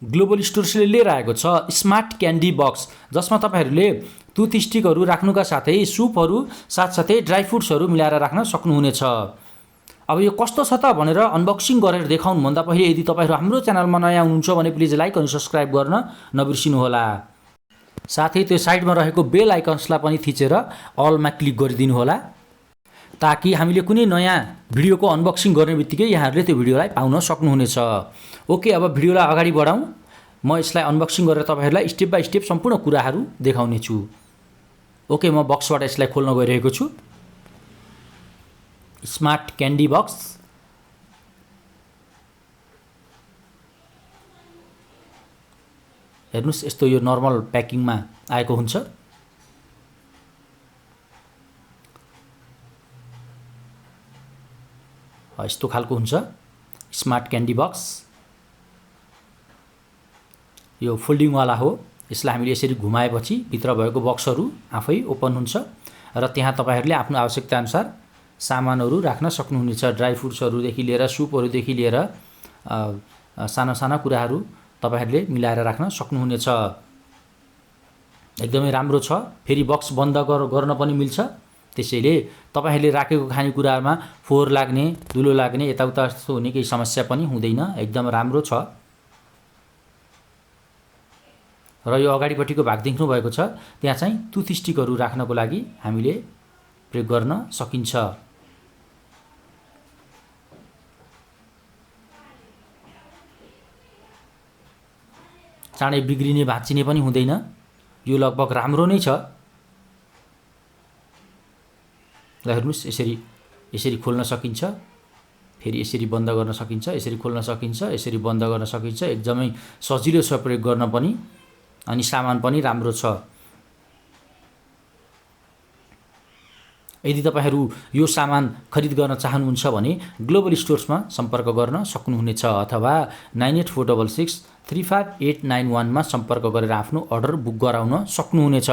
Global स्टोर्सले लिएर आएको छ स्मार्ट क्यान्डी बक्स, जसमा तपाईँहरूले टुथस्टिकहरू राख्नुका साथै सुपहरू साथसाथै ड्राई फ्रुट्सहरू मिलाएर राख्न सक्नुहुनेछ। अब यो कस्तो छ त भनेर अनबक्सिङ गरेर देखाउनुभन्दा पहिले यदि तपाईँहरू हाम्रो च्यानलमा नयाँ हुनुहुन्छ भने प्लिज लाइक अनि सब्सक्राइब गर्न नबिर्सिनुहोला। साथै त्यो साइडमा रहेको बेल आइकन्सलाई पनि थिचेर अलमा क्लिक गरिदिनु होला, ताकि हामीले कुनै नयाँ भिडियोको अनबक्सिङ गर्ने बित्तिकै यहाँहरूले त्यो भिडियोलाई पाउन सक्नुहुनेछ। ओके, अब भिडियोलाई अगाडि बढाउँ। म यसलाई अनबक्सिङ गरेर तपाईँहरूलाई स्टेप बाई स्टेप सम्पूर्ण कुराहरू देखाउने छु। ओके, म बक्सबाट यसलाई खोल्न गइरहेको छु। स्मार्ट क्यान्डी बक्स, हेर्नुहोस् यस्तो यो नर्मल प्याकिङमा आएको हुन्छ। यस्तो खालको हुन्छ स्मार्ट क्यान्डी बक्स। यो फोल्डिङवाला हो। यसलाई हामीले यसरी घुमाएपछि भित्र भएको बक्सहरू आफै ओपन हुन्छ र त्यहाँ तपाईँहरूले आफ्नो आवश्यकताअनुसार सामानहरू राख्न सक्नुहुनेछ। ड्राई फ्रुट्सहरूदेखि लिएर सुपहरूदेखि लिएर साना साना कुराहरू तपाईँहरूले मिलाएर राख्न सक्नुहुनेछ। एकदमै राम्रो छ। फेरि बक्स बन्द गर्न पनि मिल्छ। त्यसैले तपाईँहरूले राखेको खानेकुरामा फोहोर लाग्ने, धुलो लाग्ने, यताउता जस्तो हुने केही समस्या पनि हुँदैन। एकदम राम्रो छ। र यो अगाडिपट्टिको भाग देख्नु भएको छ, त्यहाँ चाहिँ टुथस्टिकहरू राख्नको लागि हामीले प्रयोग गर्न सकिन्छ। चाँडै बिग्रिने भाँचिने पनि हुँदैन। यो लगभग राम्रो नै छ। ल हेर्नुहोस्, यसरी खोल्न सकिन्छ, फेरि यसरी बन्द गर्न सकिन्छ, यसरी खोल्न सकिन्छ, यसरी बन्द गर्न सकिन्छ। एकदमै सजिलो छ प्रयोग गर्न पनि, अनि सामान पनि राम्रो छ। यदि तपाईँहरू यो सामान खरिद गर्न चाहनुहुन्छ भने ग्लोबल स्टोर्समा सम्पर्क गर्न सक्नुहुनेछ, अथवा 9846635891 मा सम्पर्क गरेर आफ्नो अर्डर बुक गराउन सक्नुहुनेछ।